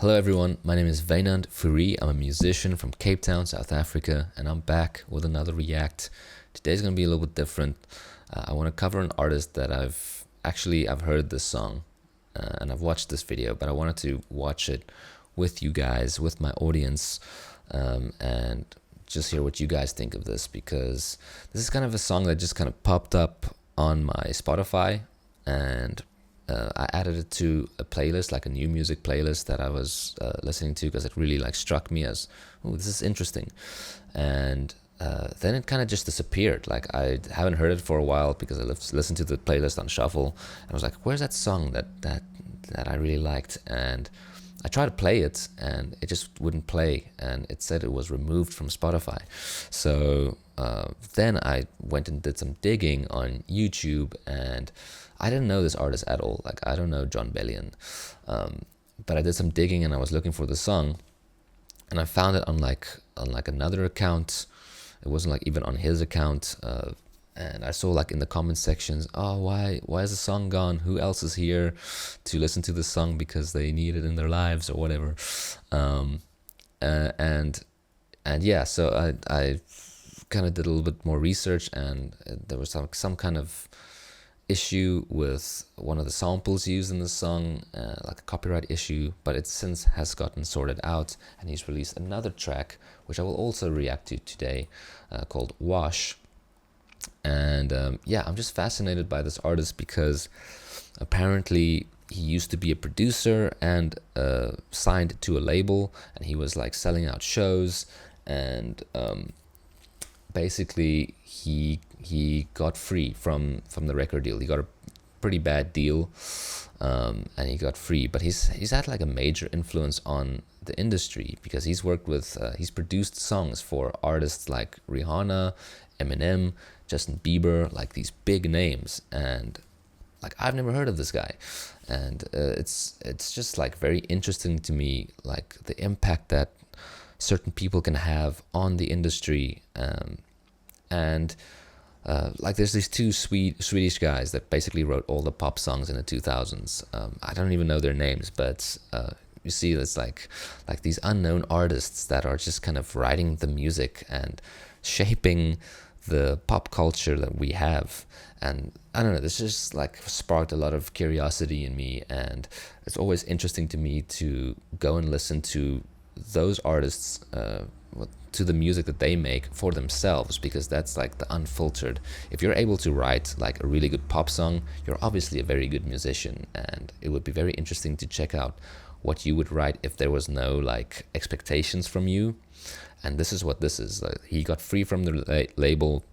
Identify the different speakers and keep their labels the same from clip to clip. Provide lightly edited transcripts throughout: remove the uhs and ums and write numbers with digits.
Speaker 1: Hello everyone, my name is Wynand Fourie. I'm a musician from Cape Town, South Africa, and I'm back with another react. Today's gonna be a little bit different. I want to cover an artist that I've heard this song and I've watched this video, but I wanted to watch it with you guys, with my audience, and just hear what you guys think of this, because this is kind of a song that just kind of popped up on my Spotify, and I added it to a playlist, like a new music playlist that I was listening to, because it really struck me as, oh, this is interesting. And then it kind of just disappeared. Like, I haven't heard it for a while because I listened to the playlist on shuffle, and I was like, where's that song that I really liked? And I tried to play it and it just wouldn't play, and it said it was removed from Spotify. So then I went and did some digging on YouTube, and I didn't know this artist at all. Like, I don't know Jon Bellion, but I did some digging and I was looking for the song, and I found it on another account. It wasn't even on his account, and I saw in the comment sections, oh, why is the song gone? Who else is here to listen to the song because they need it in their lives or whatever? And yeah, so I kind of did a little bit more research, and there was some kind of issue with one of the samples used in the song, like a copyright issue, but it since has gotten sorted out, and he's released another track which I will also react to today, called Wash. And yeah, I'm just fascinated by this artist because apparently he used to be a producer and signed to a label, and he was selling out shows, and basically he got free from the record deal. He got a pretty bad deal, and he got free, but he's had a major influence on the industry, because he's worked with he's produced songs for artists like Rihanna, Eminem, Justin Bieber, these big names. And I've never heard of this guy, and it's just very interesting to me, the impact that certain people can have on the industry. And there's these two Swedish guys that basically wrote all the pop songs in the 2000s. I don't even know their names, but you see, it's like these unknown artists that are just kind of writing the music and shaping the pop culture that we have. And I don't know, this just sparked a lot of curiosity in me, and it's always interesting to me to go and listen to those artists, to the music that they make for themselves, because that's the unfiltered. If you're able to write a really good pop song, you're obviously a very good musician, and it would be very interesting to check out what you would write if there was no expectations from you. And this is what this is. He got free from the label,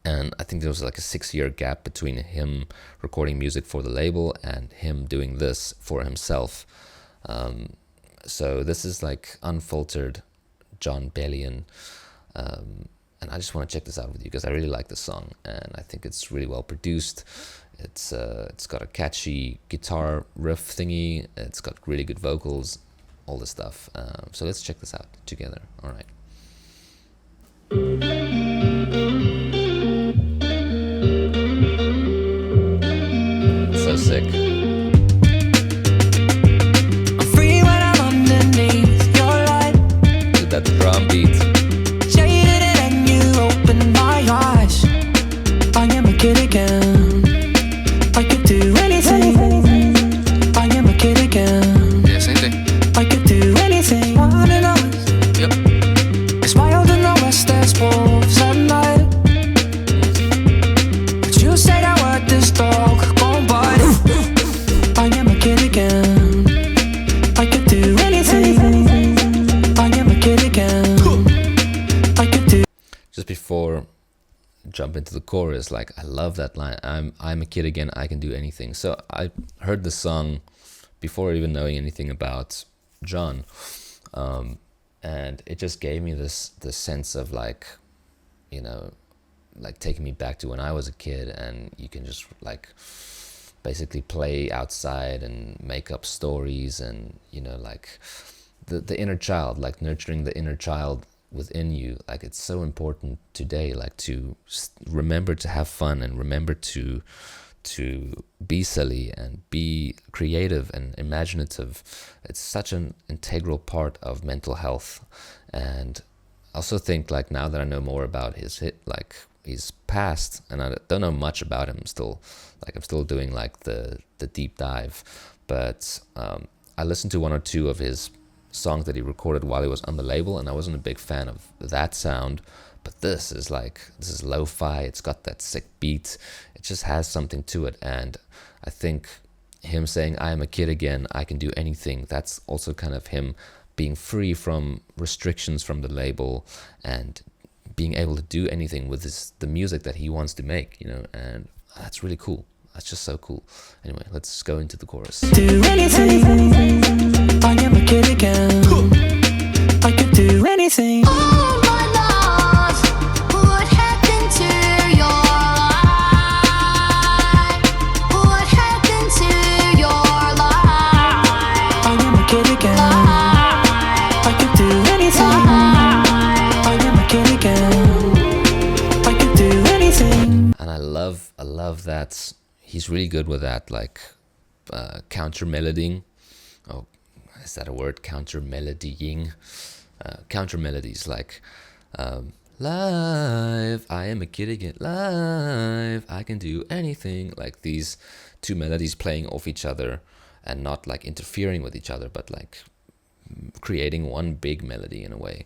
Speaker 1: and I think there was a 6-year gap between him recording music for the label and him doing this for himself. So this is unfiltered Jon Bellion, and I just want to check this out with you because I really like the song, and I think it's really well produced. It's got a catchy guitar riff thingy. It's got really good vocals, all this stuff. So let's check this out together. All right. So sick.
Speaker 2: I'm free when I'm underneath your light.
Speaker 1: Look at that drum beat.
Speaker 2: Shaded and you open my eyes. I am a kid again. I could do anything. I am a kid again.
Speaker 1: Yeah, same thing.
Speaker 2: I could do anything. One and all.
Speaker 1: Yep.
Speaker 2: It's wild in the west, there's wolves at night. But you say that word, this dog gon' bite. I am a kid again. I could do anything. I am a kid again. I could do.
Speaker 1: Just before jump into the chorus, I love that line. I'm a kid again, I can do anything. So I heard the song before even knowing anything about Jon, and it just gave me this sense of taking me back to when I was a kid, and you can just basically play outside and make up stories, and the inner child, nurturing the inner child within you. It's so important today, to remember to have fun and remember to to be silly and be creative and imaginative. It's such an integral part of mental health. And I also think, like, now that I know more about his past, and I don't know much about him still, like I'm still doing like the deep dive, but I listened to one or two of his songs that he recorded while he was on the label, and I wasn't a big fan of that sound. But this is lo-fi, it's got that sick beat, it just has something to it. And I think him saying, I am a kid again, I can do anything, that's also kind of him being free from restrictions from the label and being able to do anything with the music that he wants to make, you know, and that's really cool. That's just so cool. Anyway, let's go into the chorus.
Speaker 2: Do anything, I am a kid again. I could do anything.
Speaker 3: Oh my love, what happened to your life? What happened to your life?
Speaker 2: I am a kid again. I could do anything. I am a kid again. I could do anything.
Speaker 1: And I love that he's really good with that, like counter melodying. Oh, is that a word? Counter melodying. Counter melodies like live, I am a kid again, live, I can do anything. Like these two melodies playing off each other and not like interfering with each other, but like creating one big melody in a way.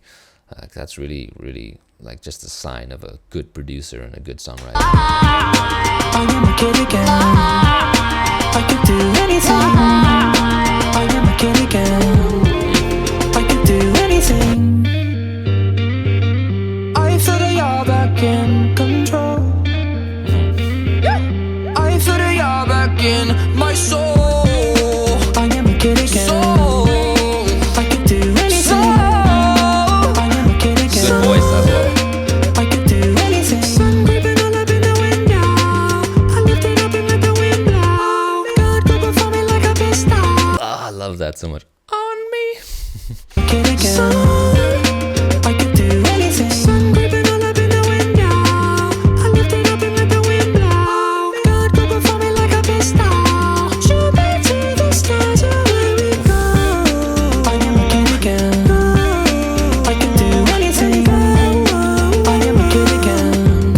Speaker 1: That's really, really like just a sign of a good producer and a good songwriter.
Speaker 2: I am a kid again. I could do anything. I am a kid again. I could do anything. I feel that you're back in control. I feel that you're back in my soul. I am a kid again. I could do anything. I am a kid again.
Speaker 1: Good voice as well.
Speaker 2: I could do anything. Sun creeping all up in the window. I lift it up and let the wind blow. God go before me like a pistol.
Speaker 1: I love that so much. On me.
Speaker 2: Kid again. I could do anything. Sun creeping all up in the window. I lift it up and let the wind blow. God go before me like a pistol. Shoot me to the stars where we go. I am a kid again. I could do anything. I am a kid again.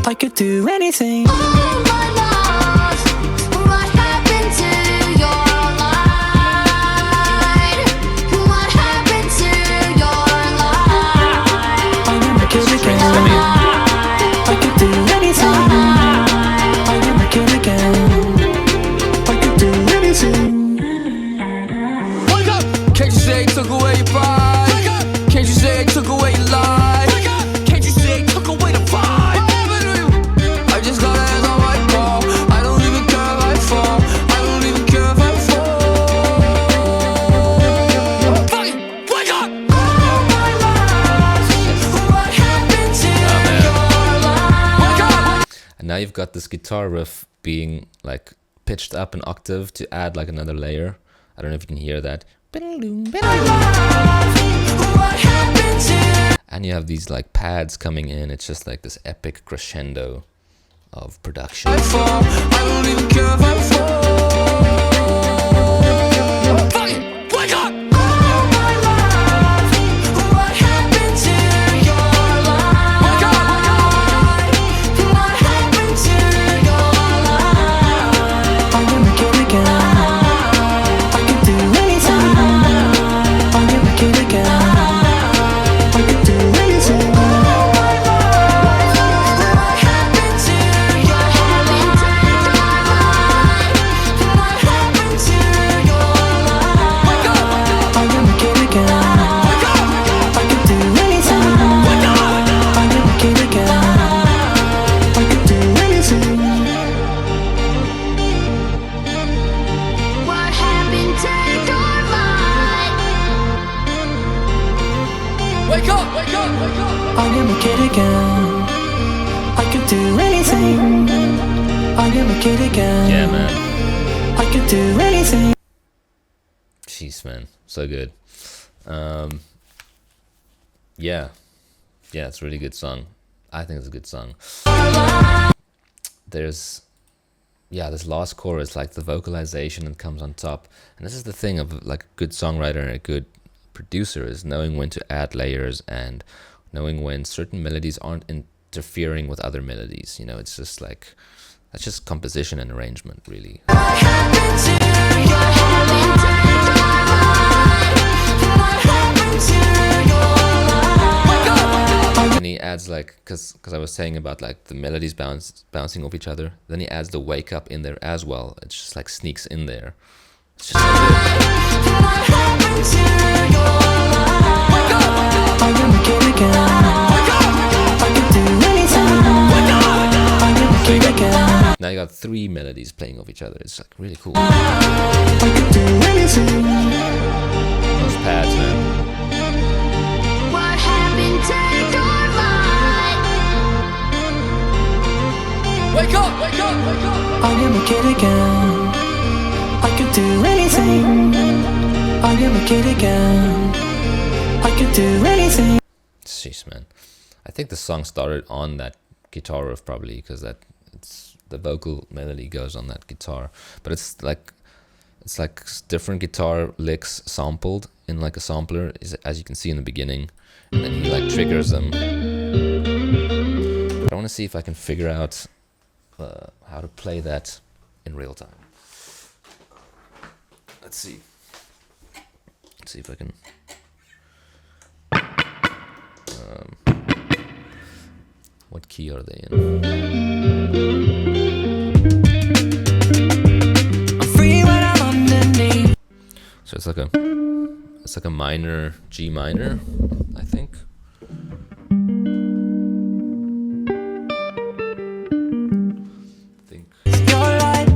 Speaker 2: I could do anything.
Speaker 3: Oh my love, what happened to your life? What happened to your life?
Speaker 2: I am a kid again. I could do anything. I am a kid again. I could do anything.
Speaker 4: Wake up! Can't you say it took away your pride? Wake up! Can't you say it took away your life? Wake up! Can't you say it took away the vibe? What happened to you? I just got hands on my ball. I don't even care if I fall. I don't even care if I fall. Fuck it! Wake up!
Speaker 3: Oh my love, what happened to your life?
Speaker 4: Wake up!
Speaker 1: And now you've got this guitar riff being like pitched up an octave to add like another layer. I don't know if you can hear that.
Speaker 3: What happened to
Speaker 1: And you have these like pads coming in. It's just like this epic crescendo of production.
Speaker 4: I fall. I don't even care if I fall. Fuck it! Wake up!
Speaker 3: my love? What happened to your life?
Speaker 4: Wake up!
Speaker 3: What happened to your life?
Speaker 2: I am a kid again. I could do anything. I am a kid again. I could do anything.
Speaker 3: What happened to your life? What happened to your life?
Speaker 2: I am a kid again. I could do anything. I am a kid again. I could do anything.
Speaker 3: What happened to your life?
Speaker 4: Wake up! Wake up! Wake up!
Speaker 2: I am a kid again. I could do anything. I am a kid again.
Speaker 1: Yeah, man.
Speaker 2: I could do anything.
Speaker 1: Jeez, man. So good. Yeah, it's a really good song. I think it's a good song. There's yeah, this last chorus, like the vocalization that comes on top. And this is the thing of like a good songwriter and a good producer, is knowing when to add layers and knowing when certain melodies aren't interfering with other melodies. You know, it's just like, that's just composition and arrangement, really. And he adds like, cause I was saying about like the melodies bouncing off each other. Then he adds the wake up in there as well. It's just like sneaks in there. It's just so good. Now you got 3 melodies playing off each other. It's like really cool. Those pads, man.
Speaker 3: What happened to your mind?
Speaker 4: Wake up, wake up, wake up.
Speaker 2: I am a kid again. I could do anything. I am a kid again. I could do anything.
Speaker 1: Jeez, man. I think the song started on that guitar riff probably, because it's the vocal melody goes on that guitar, but it's like different guitar licks sampled in like a sampler, as you can see in the beginning, and then he like triggers them. But I want to see if I can figure out how to play that in real time. Let's see if I can. What key are they in?
Speaker 2: I'm free when I'm underneath.
Speaker 1: So it's like a minor G minor, I think.
Speaker 2: Your light.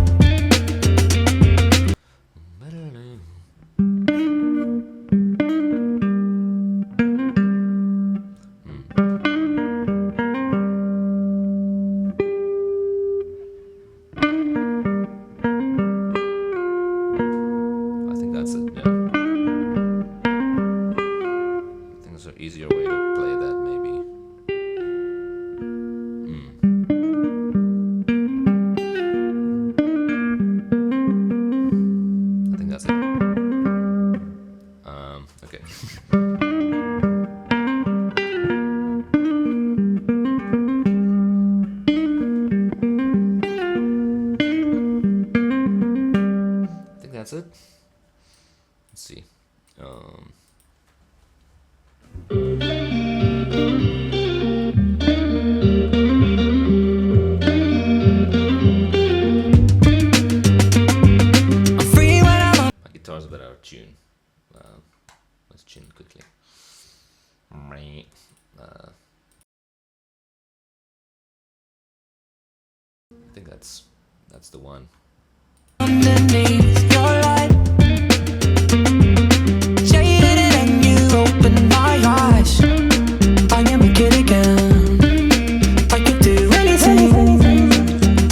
Speaker 1: I think that's it, yeah. I think there's an easier way to play that, maybe. I think that's it. Okay. I think that's it. Let's see.
Speaker 2: I'm free when I'm
Speaker 1: My guitar's a bit out of tune. Let's tune it quickly. I think that's the one.
Speaker 2: underneath your light. Shaded it and you opened my eyes. I am a kid again. I could do anything.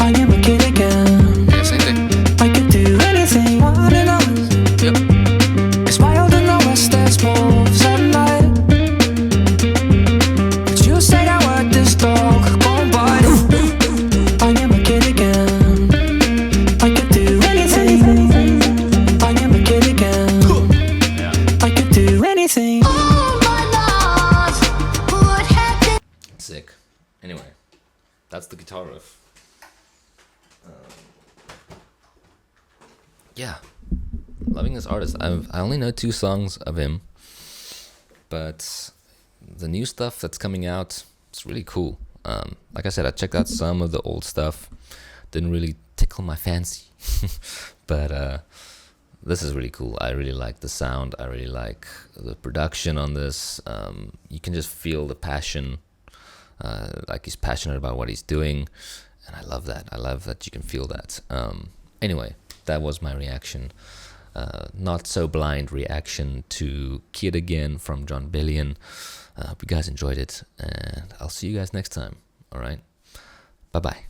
Speaker 2: I am a kid again.
Speaker 4: Yeah, same thing.
Speaker 2: I could do anything. Wild in the west.
Speaker 4: Yep.
Speaker 2: It's wild in the west. There's wolves at night. But you say I want this dog won't bite. I am a kid again. I could do anything. I am a kid again. I could do anything.
Speaker 3: Oh my love, what happened?
Speaker 1: Sick. Anyway, that's the guitar riff. Yeah, loving this artist. I only know 2 songs of him, but the new stuff that's coming out, it's really cool. Like I said, I checked out some of the old stuff. Didn't really tickle my fancy, but this is really cool. I really like the sound. I really like the production on this. You can just feel the passion. Like he's passionate about what he's doing, and I love that. I love that you can feel that. Anyway, that was my reaction. Not so blind reaction to Kid Again from Jon Bellion. I hope you guys enjoyed it, and I'll see you guys next time. All right, bye bye.